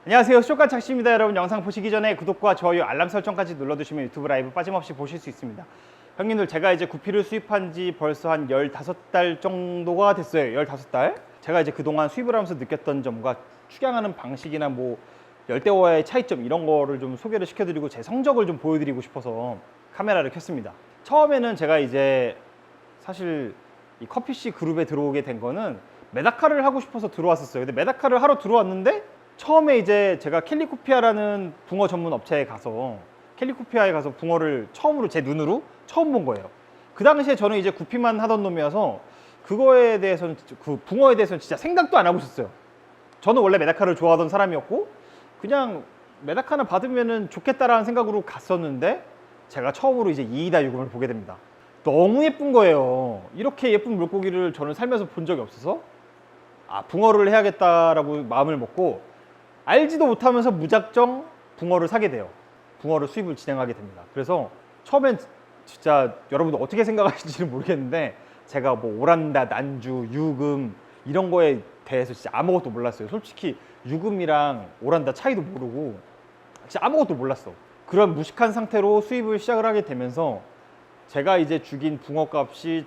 안녕하세요, 수족관 착시입니다. 여러분, 영상 보시기 전에 구독과 좋아요, 알람 설정까지 눌러두시면 유튜브 라이브 빠짐없이 보실 수 있습니다. 형님들, 제가 이제 구피를 수입한 지 벌써 한 15달 정도가 됐어요. 15달. 제가 이제 그동안 수입을 하면서 느꼈던 점과 축양하는 방식이나 뭐 열대어와의 차이점, 이런 거를 좀 소개를 시켜드리고 제 성적을 좀 보여드리고 싶어서 카메라를 켰습니다. 처음에는 제가 이제 사실 이 커피씨 그룹에 들어오게 된 거는 메다카를 하고 싶어서 들어왔었어요. 근데 메다카를 하러 들어왔는데 처음에 이제 제가 캘리코피아라는 붕어 전문 업체에 가서 캘리코피아에 가서 붕어를 처음으로 제 눈으로 처음 본 거예요. 그 당시에 저는 이제 구피만 하던 놈이어서 그거에 대해서는, 그 붕어에 대해서는 진짜 생각도 안 하고 있었어요. 저는 원래 메다카를 좋아하던 사람이었고 그냥 메다카나 받으면은 좋겠다라는 생각으로 갔었는데 제가 처음으로 이제 이이다 유금을 보게 됩니다. 너무 예쁜 거예요. 이렇게 예쁜 물고기를 저는 살면서 본 적이 없어서 붕어를 해야겠다라고 마음을 먹고 알지도 못하면서 무작정 붕어를 사게 돼요. 붕어를 수입을 진행하게 됩니다. 그래서 처음엔 진짜 여러분들 어떻게 생각하실지는 모르겠는데 제가 뭐 오란다, 난주, 유금 이런 거에 대해서 진짜 아무것도 몰랐어요. 솔직히 유금이랑 오란다 차이도 모르고 진짜 아무것도 몰랐어. 그런 무식한 상태로 수입을 시작을 하게 되면서 제가 이제 죽인 붕어 값이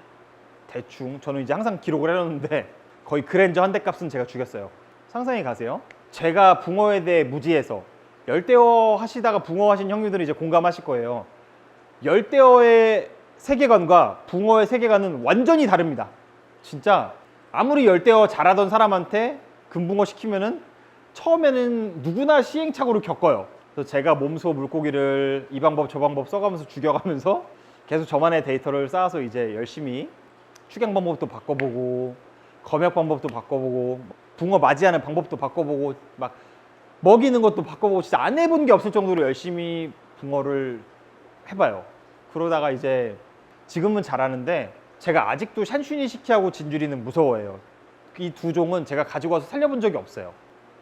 대충, 저는 이제 항상 기록을 해놓는데 거의 그랜저 한 대 값은 제가 죽였어요. 상상해 가세요. 제가 붕어에 대해 무지해서, 열대어 하시다가 붕어 하신 형님들은 이제 공감하실 거예요. 열대어의 세계관과 붕어의 세계관은 완전히 다릅니다. 진짜 아무리 열대어 잘하던 사람한테 금붕어 시키면은 처음에는 누구나 시행착오를 겪어요. 그래서 제가 몸소 물고기를 이 방법 저 방법 써가면서 죽여가면서 계속 저만의 데이터를 쌓아서 이제 열심히 축양 방법도 바꿔보고 검역 방법도 바꿔보고 붕어 맞이하는 방법도 바꿔보고 막 먹이는 것도 바꿔보고 진짜 안 해본 게 없을 정도로 열심히 붕어를 해봐요. 그러다가 이제 지금은 잘하는데 제가 아직도 샨슈니 시키하고 진주리는 무서워해요. 이 두 종은 제가 가지고 와서 살려본 적이 없어요.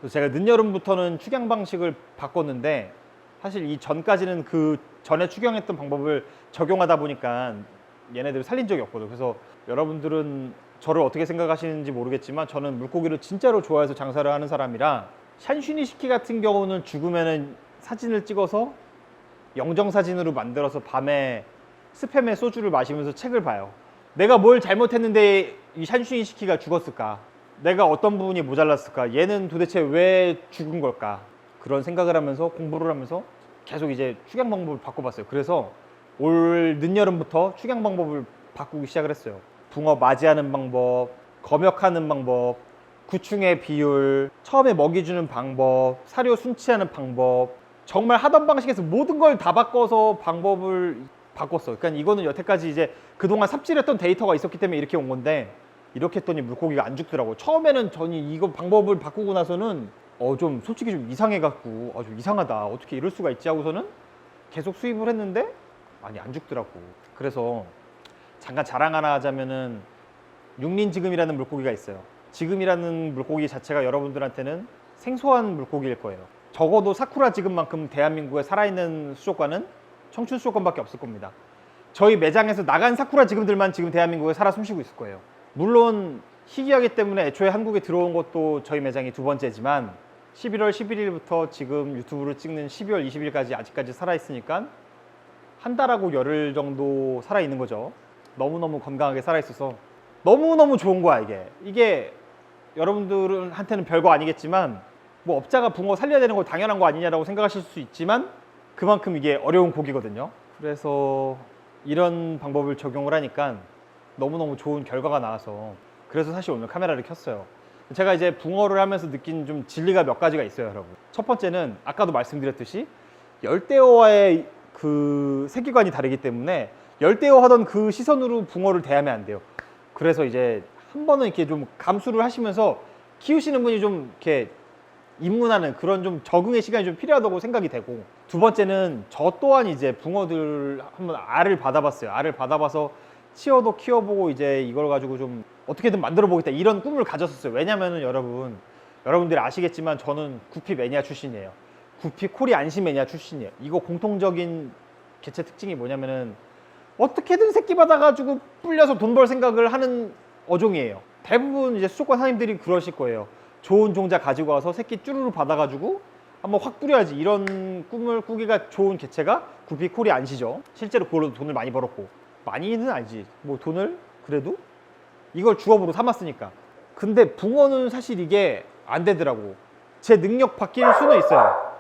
그래서 제가 늦여름부터는 축양 방식을 바꿨는데 사실 이 전까지는 그 전에 축양했던 방법을 적용하다 보니까 얘네들을 살린 적이 없거든요. 그래서 여러분들은 저를 어떻게 생각하시는지 모르겠지만 저는 물고기를 진짜로 좋아해서 장사를 하는 사람이라 샨슈니 시키 같은 경우는 죽으면은 사진을 찍어서 영정사진으로 만들어서 밤에 스팸에 소주를 마시면서 책을 봐요. 내가 뭘 잘못했는데 이 샨슈니 시키가 죽었을까? 내가 어떤 부분이 모자랐을까? 얘는 도대체 왜 죽은 걸까? 그런 생각을 하면서 공부를 하면서 계속 이제 축양 방법을 바꿔봤어요. 그래서 올 늦여름부터 축양 방법을 바꾸기 시작을 했어요. 붕어 맞이하는 방법, 검역하는 방법, 구충의 비율, 처음에 먹이 주는 방법, 사료 순치하는 방법, 정말 하던 방식에서 모든 걸 다 바꿔서 방법을 바꿨어. 그러니까 이거는 여태까지 이제 그동안 삽질했던 데이터가 있었기 때문에 이렇게 온 건데 이렇게 했더니 물고기가 안 죽더라고. 처음에는 저는 이거 방법을 바꾸고 나서는 좀 솔직히 좀 이상해갖고 좀 이상하다, 어떻게 이럴 수가 있지 하고서는 계속 수입을 했는데 아니 안 죽더라고. 그래서 잠깐 자랑 하나 하자면은 육린지금이라는 물고기가 있어요. 지금이라는 물고기 자체가 여러분들한테는 생소한 물고기일 거예요. 적어도 사쿠라 지금만큼 대한민국에 살아있는 수족관은 청춘 수족관밖에 없을 겁니다. 저희 매장에서 나간 사쿠라 지금들만 지금 대한민국에 살아 숨쉬고 있을 거예요. 물론 희귀하기 때문에 애초에 한국에 들어온 것도 저희 매장이 두 번째지만 11월 11일부터 지금 유튜브를 찍는 12월 20일까지 아직까지 살아있으니까 한 달하고 열흘 정도 살아있는 거죠. 너무너무 건강하게 살아있어서 너무너무 좋은 거야. 이게 여러분들한테는 별거 아니겠지만 뭐 업자가 붕어 살려야 되는 거 당연한 거 아니냐라고 생각하실 수 있지만 그만큼 이게 어려운 고기거든요. 그래서 이런 방법을 적용을 하니까 너무너무 좋은 결과가 나와서 그래서 사실 오늘 카메라를 켰어요. 제가 이제 붕어를 하면서 느낀 좀 진리가 몇 가지가 있어요, 여러분. 첫 번째는 아까도 말씀드렸듯이 열대어와의 그 세계관이 다르기 때문에 열대어 하던 그 시선으로 붕어를 대하면 안 돼요. 그래서 이제 한 번은 이렇게 좀 감수를 하시면서 키우시는 분이 좀 이렇게 입문하는 그런 좀 적응의 시간이 좀 필요하다고 생각이 되고, 두 번째는 저 또한 이제 붕어들 한번 알을 받아봤어요. 알을 받아봐서 치어도 키워보고 이제 이걸 가지고 좀 어떻게든 만들어 보겠다 이런 꿈을 가졌었어요. 왜냐면은 여러분들이 아시겠지만 저는 구피 매니아 출신이에요. 구피 코리 안시 매니아 출신이에요. 이거 공통적인 개체 특징이 뭐냐면은 어떻게든 새끼 받아가지고 불려서 돈 벌 생각을 하는 어종이에요. 대부분 이제 수족관 사장님들이 그러실 거예요. 좋은 종자 가지고 와서 새끼 쭈루루 받아가지고 한번 확 뿌려야지, 이런 꿈을 꾸기가 좋은 개체가 구피 코리 안시죠. 실제로 그걸로 돈을 많이 벌었고, 많이는 아니지, 뭐 돈을 그래도 이걸 주업으로 삼았으니까. 근데 붕어는 사실 이게 안 되더라고. 제 능력 바뀔 수는 있어요.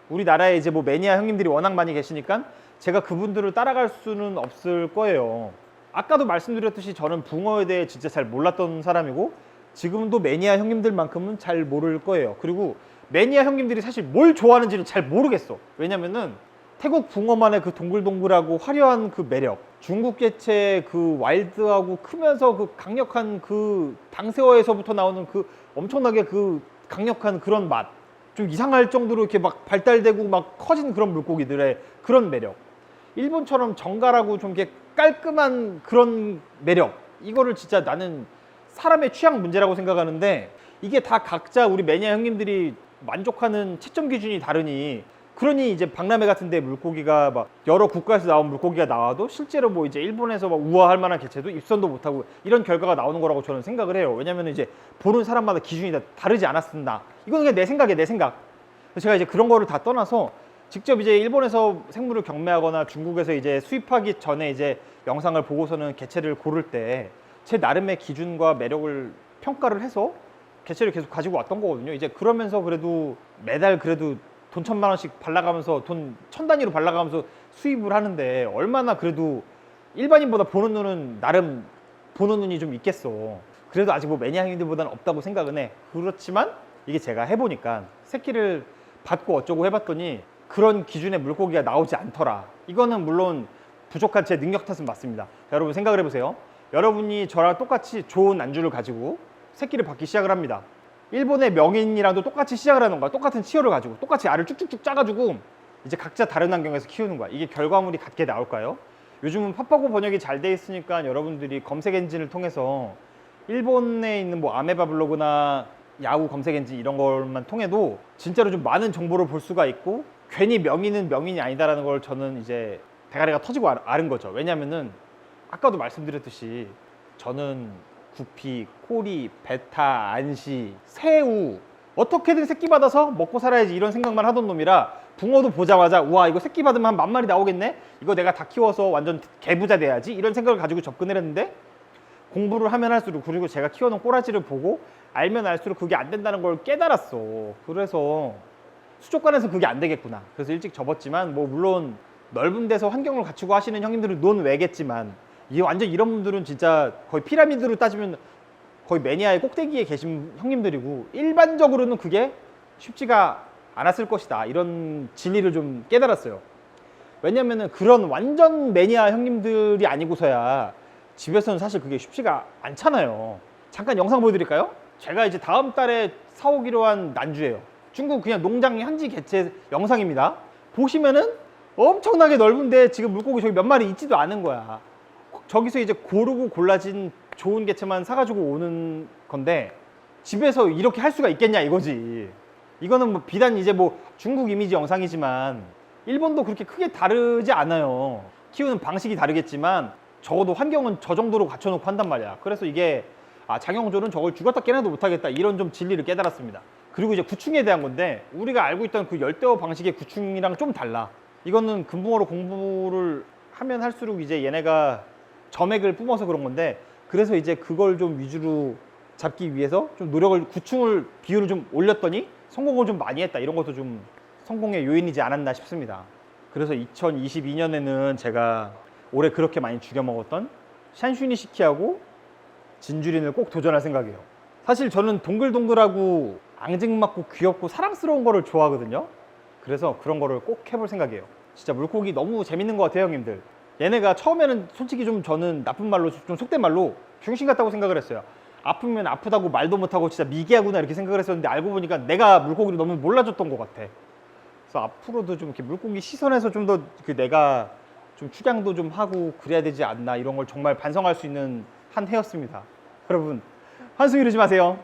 우리나라에 이제 뭐 매니아 형님들이 워낙 많이 계시니까 제가 그분들을 따라갈 수는 없을 거예요. 아까도 말씀드렸듯이 저는 붕어에 대해 진짜 잘 몰랐던 사람이고, 지금도 매니아 형님들만큼은 잘 모를 거예요. 그리고 매니아 형님들이 사실 뭘 좋아하는지는 잘 모르겠어. 왜냐면은 태국 붕어만의 그 동글동글하고 화려한 그 매력, 중국 개체의 그 와일드하고 크면서 그 강력한 그 방새어에서부터 나오는 그 엄청나게 그 강력한 그런 맛, 좀 이상할 정도로 이렇게 막 발달되고 막 커진 그런 물고기들의 그런 매력, 일본처럼 정갈하고 좀 이렇게 깔끔한 그런 매력, 이거를 진짜 나는 사람의 취향 문제라고 생각하는데, 이게 다 각자 우리 매니아 형님들이 만족하는 채점 기준이 다르니, 그러니 이제 박람회 같은 데 물고기가 막 여러 국가에서 나온 물고기가 나와도 실제로 뭐 이제 일본에서 막 우아할 만한 개체도 입선도 못하고 이런 결과가 나오는 거라고 저는 생각을 해요. 왜냐면 이제 보는 사람마다 기준이 다 다르지 않았나, 이건 그냥 내 생각이에요, 내 생각. 제가 이제 그런 거를 다 떠나서 직접 이제 일본에서 생물을 경매하거나 중국에서 이제 수입하기 전에 이제 영상을 보고서는 개체를 고를 때 제 나름의 기준과 매력을 평가를 해서 개체를 계속 가지고 왔던 거거든요. 이제 그러면서 그래도 매달 그래도 돈 1,000만 원씩 발라가면서 돈 1,000단위로 발라가면서 수입을 하는데, 얼마나 그래도 일반인보다 보는 눈은 나름 보는 눈이 좀 있겠어. 그래도 아직 뭐 매니아님들보다는 없다고 생각은 해. 그렇지만 이게 제가 해보니까 새끼를 받고 어쩌고 해봤더니 그런 기준의 물고기가 나오지 않더라. 이거는 물론 부족한 제 능력 탓은 맞습니다. 자, 여러분 생각을 해보세요. 여러분이 저랑 똑같이 좋은 안주를 가지고 새끼를 받기 시작을 합니다. 일본의 명인이랑도 똑같이 시작을 하는 거야. 똑같은 치어를 가지고 똑같이 알을 쭉쭉쭉 짜가지고 이제 각자 다른 환경에서 키우는 거야. 이게 결과물이 같게 나올까요? 요즘은 파파고 번역이 잘 돼 있으니까 여러분들이 검색 엔진을 통해서 일본에 있는 뭐 아메바 블로그나 야후 검색 엔진 이런 것만 통해도 진짜로 좀 많은 정보를 볼 수가 있고, 괜히 명인은 명인이 아니다라는 걸 저는 이제 대가리가 터지고 아는 거죠. 왜냐면은 아까도 말씀드렸듯이 저는 구피, 코리, 베타, 안시, 새우 어떻게든 새끼 받아서 먹고 살아야지 이런 생각만 하던 놈이라, 붕어도 보자마자 우와 이거 새끼 받으면 한 10,000마리 나오겠네? 이거 내가 다 키워서 완전 개부자 돼야지, 이런 생각을 가지고 접근을 했는데, 공부를 하면 할수록, 그리고 제가 키워놓은 꼬라지를 보고 알면 알수록 그게 안 된다는 걸 깨달았어. 그래서 수족관에서 그게 안 되겠구나. 그래서 일찍 접었지만, 뭐 물론 넓은 데서 환경을 갖추고 하시는 형님들은 논외겠지만, 이게 완전 이런 분들은 진짜 거의 피라미드로 따지면 거의 매니아의 꼭대기에 계신 형님들이고, 일반적으로는 그게 쉽지가 않았을 것이다, 이런 진리를 좀 깨달았어요. 왜냐면은 그런 완전 매니아 형님들이 아니고서야 집에서는 사실 그게 쉽지가 않잖아요. 잠깐 영상 보여드릴까요? 제가 이제 다음 달에 사오기로 한 난주예요. 중국 그냥 농장 현지 개체 영상입니다. 보시면은 엄청나게 넓은데 지금 물고기 저기 몇 마리 있지도 않은 거야. 저기서 이제 고르고 골라진 좋은 개체만 사가지고 오는 건데, 집에서 이렇게 할 수가 있겠냐 이거지. 이거는 뭐 비단 이제 뭐 중국 이미지 영상이지만 일본도 그렇게 크게 다르지 않아요. 키우는 방식이 다르겠지만 적어도 환경은 저 정도로 갖춰놓고 한단 말이야. 그래서 이게 장영조는 저걸 죽었다 깨나도 못하겠다, 이런 좀 진리를 깨달았습니다. 그리고 이제 구충에 대한 건데, 우리가 알고 있던 그 열대어 방식의 구충이랑 좀 달라. 이거는 금붕어로 공부를 하면 할수록 이제 얘네가 점액을 뿜어서 그런 건데, 그래서 이제 그걸 좀 위주로 잡기 위해서 좀 노력을, 구충을 비율을 좀 올렸더니 성공을 좀 많이 했다, 이런 것도 좀 성공의 요인이지 않았나 싶습니다. 그래서 2022년에는 제가 올해 그렇게 많이 죽여 먹었던 샨슈니 시키하고 진주린을 꼭 도전할 생각이에요. 사실 저는 동글동글하고 앙증맞고 귀엽고 사랑스러운 거를 좋아하거든요. 그래서 그런 거를 꼭 해볼 생각이에요. 진짜 물고기 너무 재밌는 것 같아요, 형님들. 얘네가 처음에는 솔직히 좀 저는 나쁜 말로, 좀 속된 말로 병신 같다고 생각을 했어요. 아프면 아프다고 말도 못하고 진짜 미개하구나 이렇게 생각을 했었는데, 알고 보니까 내가 물고기를 너무 몰라줬던 것 같아. 그래서 앞으로도 좀 이렇게 물고기 시선에서 좀 더 그 내가 좀 축양도 좀 하고 그래야 되지 않나, 이런 걸 정말 반성할 수 있는 한 해였습니다. 여러분, 한숨 이르지 마세요.